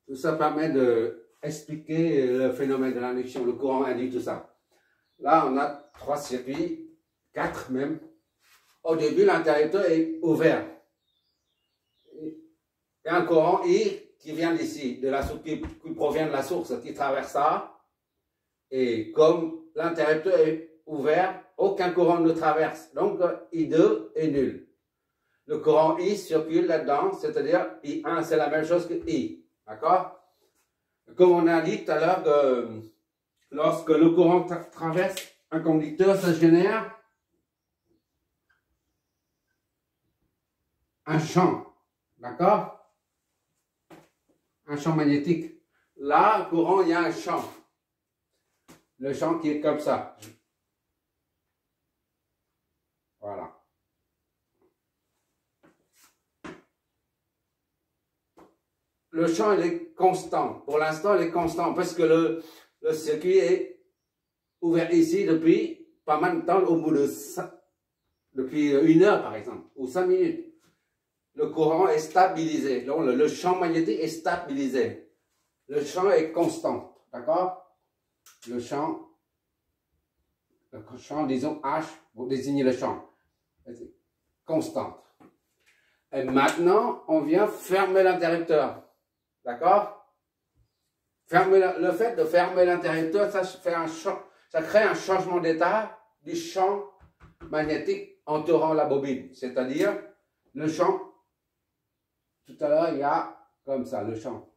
Tout ça permet d'expliquer le phénomène de l'induction, le courant induit, tout ça. Là, on a 3 circuits, 4 même. Au début, l'interrupteur est ouvert. Il y a un courant I qui vient d'ici, de la source, qui provient de la source, qui traverse ça. Et comme l'interrupteur est ouvert, aucun courant ne traverse. Donc, I2 est nul. Le courant I circule là-dedans, c'est-à-dire I1, c'est la même chose que I. D'accord? Comme on a dit tout à l'heure, lorsque le courant traverse un conducteur, ça génère un champ. D'accord? Un champ magnétique. Là, le courant, il y a un champ. Le champ qui est comme ça. Voilà. Le champ, il est constant. Pour l'instant, il est constant parce que le circuit est ouvert ici depuis pas mal de temps, au bout de depuis 1 heure par exemple, ou 5 minutes. Le courant est stabilisé. Donc, le champ magnétique est stabilisé. Le champ est constant. D'accord? Le champ, disons H, pour désigner le champ, est constant. Et maintenant, on vient fermer l'interrupteur. D'accord? Le fait de fermer l'interrupteur, ça crée un changement d'état du champ magnétique entourant la bobine. C'est-à-dire, le champ, tout à l'heure, il y a comme ça, le champ.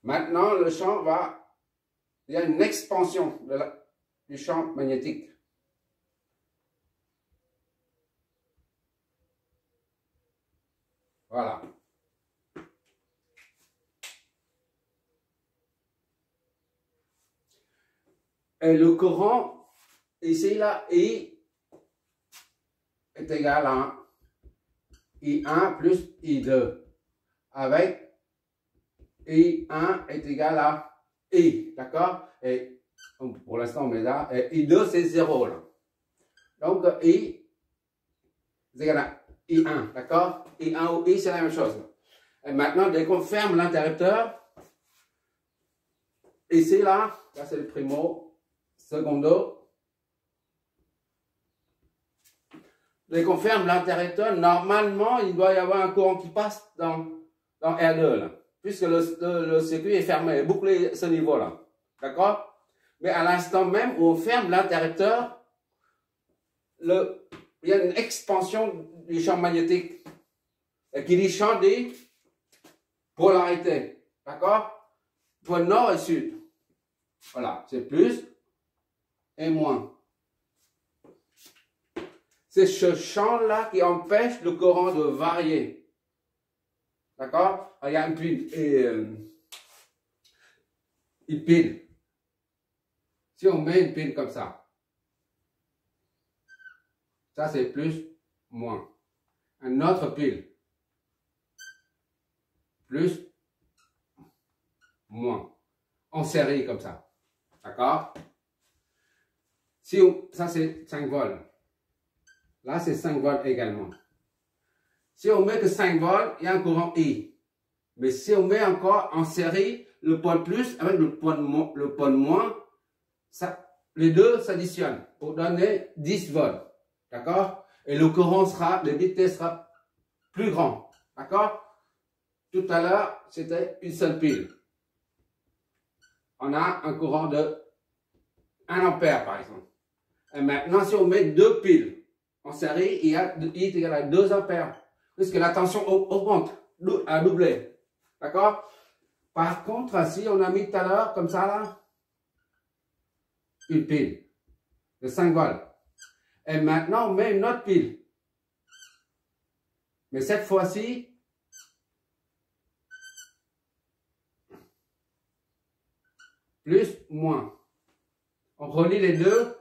Maintenant, le champ il y a une expansion du champ magnétique. Voilà. Et le courant, ici, là, I est égal à I1 plus I2. Avec I1 est égal à I. D'accord? Et pour l'instant, on met là. Et I2, c'est 0. Là. Donc, I est égal à I1. D'accord? I1 ou I, c'est la même chose. Et maintenant, dès qu'on ferme l'interrupteur, ici, là c'est le primo, secondo. Dès qu'on ferme l'interrupteur, normalement, il doit y avoir un courant qui passe dans R2, là, puisque le circuit est fermé, bouclé ce niveau-là. D'accord? Mais à l'instant même où on ferme l'interrupteur, il y a une expansion du champ magnétique. Et qui dit champ dit polarité. D'accord? Pour nord et sud. Voilà, c'est plus et moins. C'est ce champ-là qui empêche le courant de varier. D'accord? Il y a une pile. Si on met une pile comme ça c'est plus, moins. Un autre pile. Plus, moins. En série comme ça. D'accord? Ça c'est 5 volts. Là, c'est 5 volts également. Si on met que 5 volts, il y a un courant I. Mais si on met encore en série le pôle plus avec le pôle moins, les deux s'additionnent pour donner 10 volts. D'accord? Et le courant de vitesse sera plus grand. D'accord? Tout à l'heure, c'était une seule pile. On a un courant de 1 ampère, par exemple. Et maintenant, si on met 2 piles, en série, I est égal à 2 ampères. Puisque la tension augmente, à doubler. D'accord? Par contre, si on a mis tout à l'heure, comme ça là, une pile de 5 volts. Et maintenant, on met une autre pile. Mais cette fois-ci, plus, moins. On relie les deux,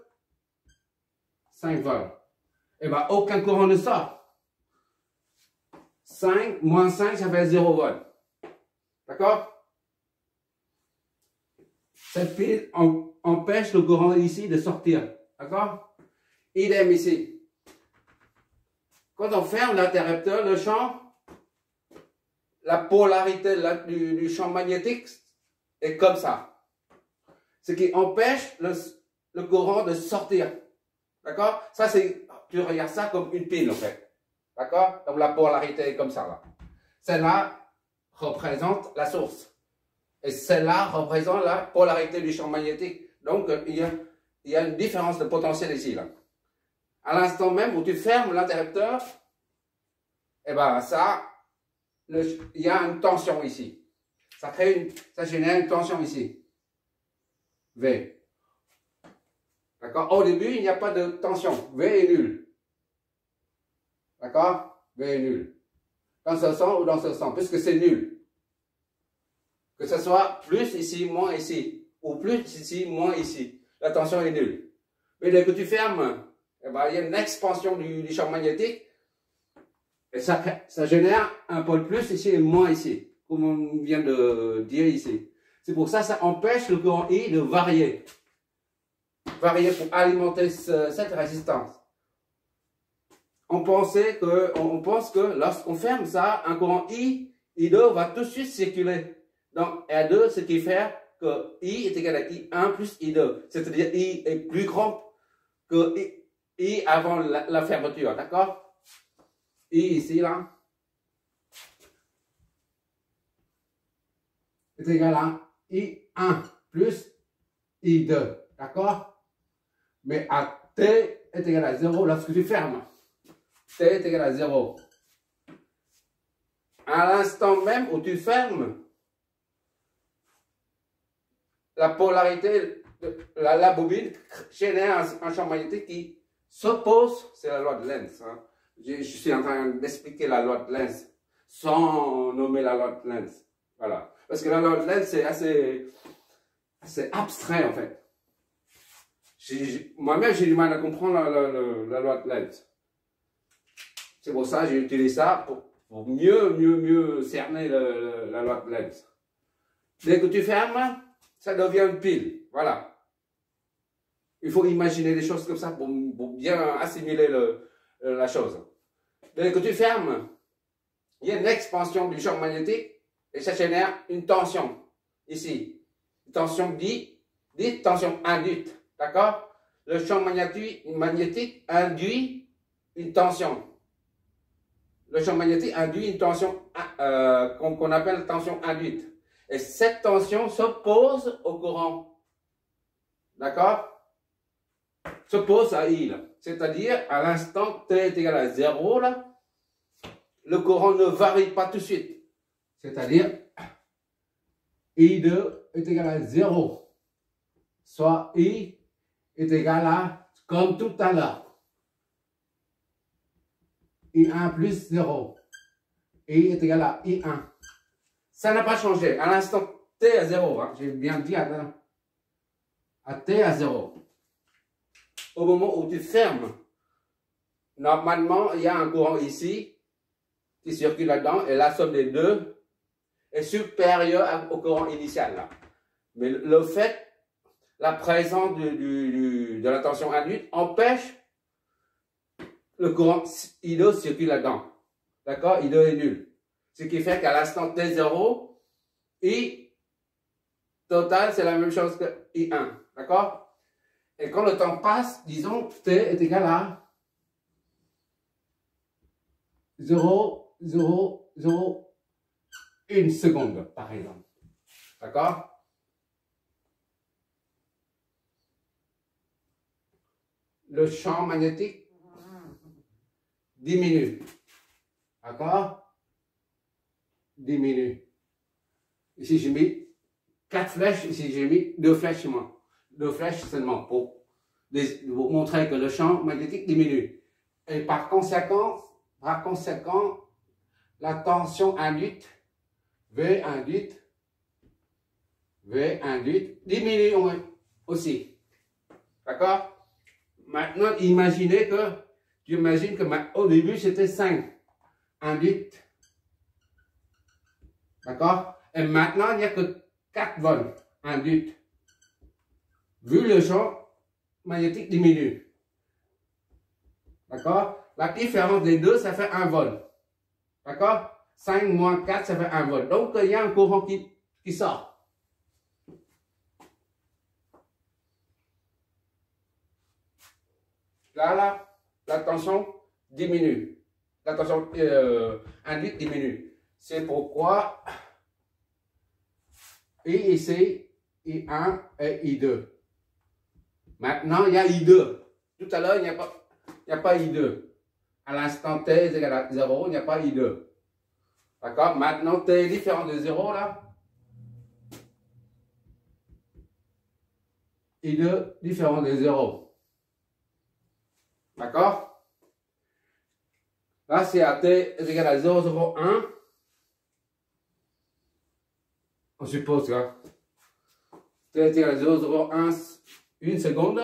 5 volts. Et bien, aucun courant ne sort. 5 moins 5, ça fait 0 volts. D'accord? Cette pile empêche le courant ici de sortir. D'accord? Idem ici. Quand on ferme l'interrupteur, le champ, la polarité du champ magnétique est comme ça. Ce qui empêche le courant de sortir. D'accord? Ça, c'est, tu regardes ça comme une pile, en fait. D'accord? Donc, la polarité est comme ça, là. Celle-là représente la source. Et celle-là représente la polarité du champ magnétique. Donc, il y a une différence de potentiel ici, là. À l'instant même où tu fermes l'interrupteur, eh ben, il y a une tension ici. Ça génère une tension ici. V. D'accord? Au début, il n'y a pas de tension. V est nul. D'accord? V est nul. Dans ce sens ou dans ce sens, puisque c'est nul. Que ce soit plus ici, moins ici. Ou plus ici, moins ici. La tension est nulle. Mais dès que tu fermes, eh ben, il y a une expansion du champ magnétique. Et ça génère un pôle plus ici et moins ici. Comme on vient de dire ici. C'est pour ça ça empêche le courant I de varier. Varier pour alimenter cette résistance. On pense que lorsqu'on ferme ça, un courant I2 va tout de suite circuler dans R2, ce qui fait que I est égal à I1 plus I2. C'est-à-dire I est plus grand que I avant la fermeture, d'accord? I ici, là, est égal à I1 plus I2, d'accord? Mais à T est égal à 0 lorsque tu fermes. T est égal à 0. À l'instant même où tu fermes, la polarité de la bobine génère un champ magnétique qui s'oppose, c'est la loi de Lenz. Hein. Je suis en train d'expliquer la loi de Lenz sans nommer la loi de Lenz. Voilà. Parce que la loi de Lenz, c'est assez abstrait en fait. Moi-même, j'ai du mal à comprendre la loi de Lenz. C'est pour ça que j'ai utilisé ça pour mieux cerner la loi de Lenz. Dès que tu fermes, ça devient une pile. Voilà. Il faut imaginer des choses comme ça pour bien assimiler la chose. Dès que tu fermes, il y a une expansion du champ magnétique et ça génère une tension ici. Une tension dite tension induite. D'accord? Le champ magnétique induit une tension. Le champ magnétique induit une tension qu'on appelle tension induite. Et cette tension s'oppose au courant. D'accord? S'oppose à I. C'est-à-dire, à l'instant T est égal à 0, là, le courant ne varie pas tout de suite. C'est-à-dire, I2 est égal à 0. Soit I est égal à, comme tout à l'heure, I1 plus 0. I est égal à I1. Ça n'a pas changé. À l'instant T à 0, hein, j'ai bien dit à T à 0. Au moment où tu fermes, normalement, il y a un courant ici qui circule là-dedans et la somme des deux est supérieure au courant initial. Là. Mais le fait, la présence de la tension induite empêche le courant I2 circule là-dedans. D'accord? I2 est nul. Ce qui fait qu'à l'instant T0, I total, c'est la même chose que I1. D'accord? Et quand le temps passe, disons, T est égal à 0, 0, 0, 1 seconde, par exemple. D'accord? Le champ magnétique diminue. D'accord? Diminue. Ici, j'ai mis 4 flèches. Ici, j'ai mis 2 flèches seulement. 2 flèches seulement pour vous montrer que le champ magnétique diminue. Et par conséquent, la tension induite, V induite, diminue aussi. D'accord? Maintenant, imaginez que, tu imagines que au début, c'était 5 induites. D'accord? Et maintenant, il n'y a que 4 volts induites. Vu le champ magnétique diminue. D'accord? La différence des deux, ça fait 1 volt. D'accord? 5 moins 4, ça fait 1 volt. Donc, il y a un courant qui sort. Là, la tension diminue. La tension induite diminue. C'est pourquoi I ici, I1 et I2. Maintenant, il y a I2. Tout à l'heure, il n'y a pas I2. À l'instant t est égal à 0, il n'y a pas I2. D'accord? Maintenant, t est différent de 0, là. I2 différent de 0. D'accord? Là, c'est à t est égal à 0,01. On suppose que t est égal à 0,01 une seconde.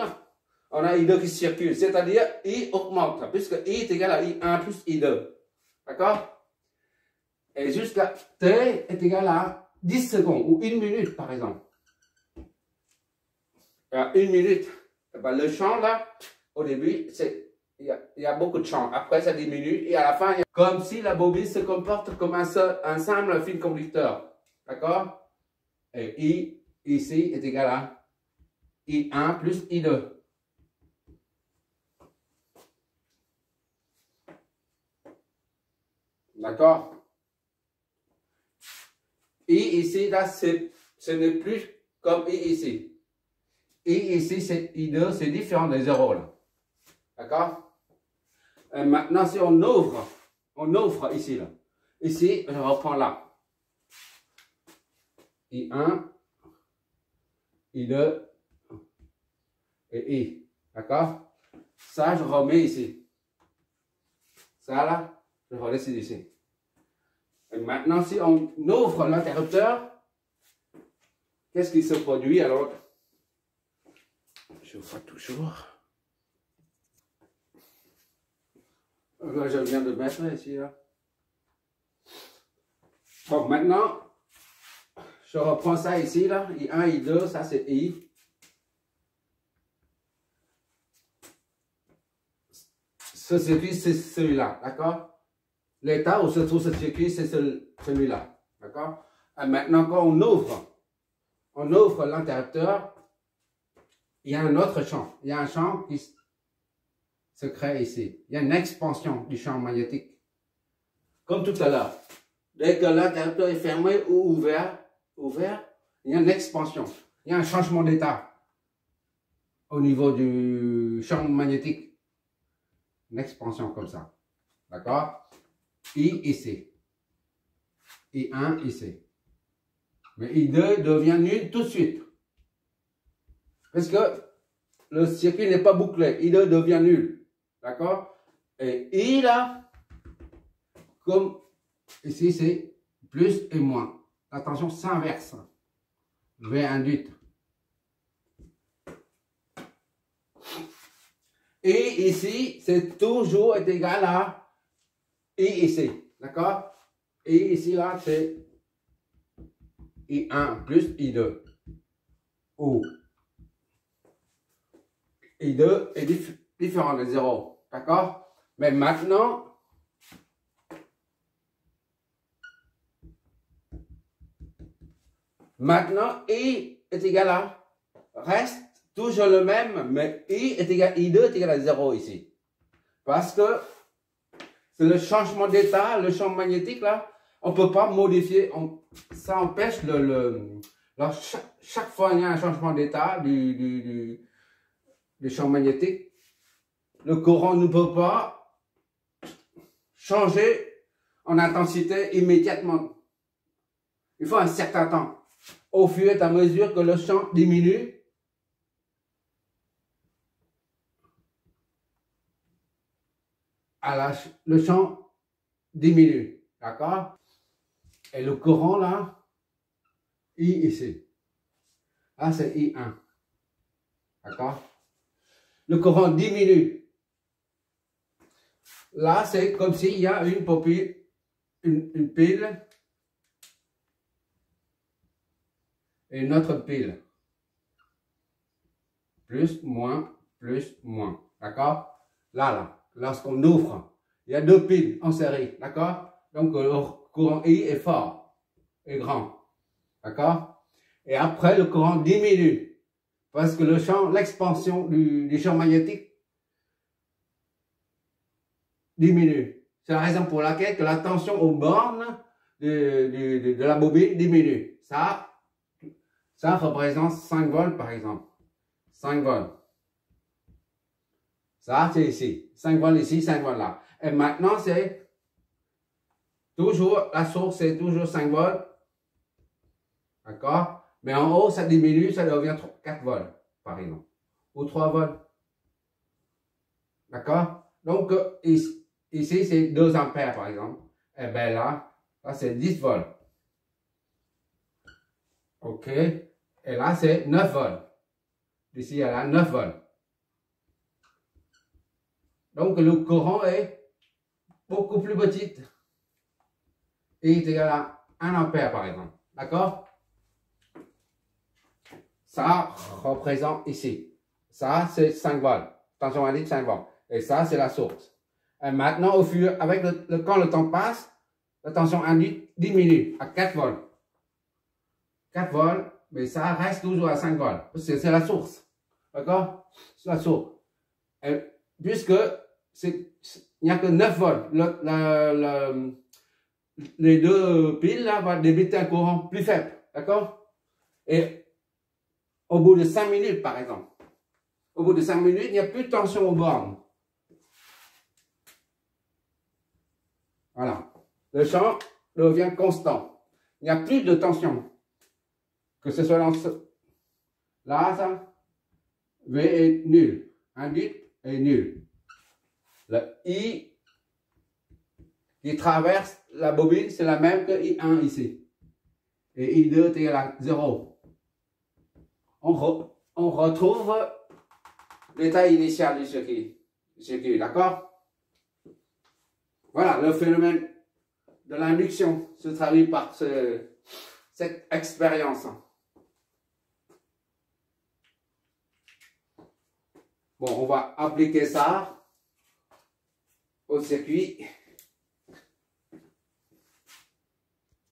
On a I2 qui circule, c'est-à-dire I augmente, puisque I est égal à I1 plus I2. D'accord? Et jusqu'à t est égal à 10 secondes, ou 1 minute par exemple. À 1 minute, ben, le champ là, au début, il y a beaucoup de champs. Après, ça diminue, et à la fin, comme si la bobine se comporte comme un simple fil conducteur. D'accord? Et I, ici, est égal à I1 plus I2. D'accord? I ici, là, ce n'est plus comme I ici. I ici, c'est I2, c'est différent des 0 là. D'accord? Maintenant, si on ouvre ici, là. Ici, je reprends là. I1, I2 et I. D'accord? Ça, je remets ici. Ça, là, je relaisse ici. Et maintenant, si on ouvre l'interrupteur, qu'est-ce qui se produit alors? Je vois toujours. Là, je viens de mettre ici. Là. Bon, maintenant, je reprends ça ici. Là. I1, I2, ça c'est I. Ce circuit, c'est celui-là. D'accord? L'état où se trouve ce circuit, c'est celui-là. D'accord? Maintenant, quand on ouvre l'interrupteur, il y a un autre champ. Il y a un champ qui se crée ici. Il y a une expansion du champ magnétique. Comme tout à l'heure. Dès que l'interrupteur est fermé ou ouvert, il y a une expansion. Il y a un changement d'état au niveau du champ magnétique. Une expansion comme ça. D'accord? I ici. I1 ici. Mais I2 devient nul tout de suite. Parce que le circuit n'est pas bouclé. I2 devient nul. D'accord? Et I là, comme ici c'est plus et moins. La tension s'inverse. V induite. Et ici, c'est toujours égal à I ici, d'accord? Et ici, là, c'est I1 plus I2. Ou I2 est différent de 0, d'accord? Mais maintenant, I est égal à, reste toujours le même, mais I2 est égal à 0 ici. Parce que c'est le changement d'état, le champ magnétique là, on ne peut pas modifier, ça empêche chaque fois il y a un changement d'état du champ magnétique, le courant ne peut pas changer en intensité immédiatement. Il faut un certain temps. Au fur et à mesure que le champ diminue, le champ diminue, d'accord? Et le courant là, I ici, là c'est I1, d'accord? Le courant diminue. Là c'est comme s'il y a une pile et une autre pile. Plus, moins, d'accord? Là. Lorsqu'on ouvre, il y a deux piles en série, d'accord? Donc, courant I est fort, est grand. D'accord? Et après, le courant diminue. Parce que l'expansion du champ magnétique diminue. C'est la raison pour laquelle que la tension aux bornes de la bobine diminue. Ça représente 5 volts par exemple. 5 volts. Ça, c'est ici. 5 volts ici, 5 volts là. Et maintenant, c'est toujours, la source, c'est toujours 5 volts. D'accord? Mais en haut, ça diminue, ça devient 4 volts, par exemple. Ou 3 volts. D'accord? Donc, ici, c'est 2 ampères, par exemple. Et bien là c'est 10 volts. OK? Et là, c'est 9 volts. D'ici à là, 9 volts. Donc, le courant est beaucoup plus petit. Et il est égal à 1 ampère, par exemple. D'accord? Ça représente ici. Ça, c'est 5 volts. Tension indique 5 volts. Et ça, c'est la source. Et maintenant, avec quand le temps passe, la tension induite diminue à 4 volts. 4 volts, mais ça reste toujours à 5 volts. C'est la source. D'accord? C'est la source. Et puisque il n'y a que 9 volts, les deux piles là vont débiter un courant plus faible. D'accord? Et au bout de 5 minutes, par exemple, au bout de 5 minutes, il n'y a plus de tension aux bornes. Voilà. Le champ devient constant. Il n'y a plus de tension. Que ce soit dans là, ça, V est nul. Induite est nul. Le I qui traverse la bobine, c'est la même que I1 ici. Et I2 est égal à 0. On retrouve l'état initial du circuit. D'accord? Voilà, le phénomène de l'induction se traduit par cette expérience. Bon, on va appliquer ça au circuit.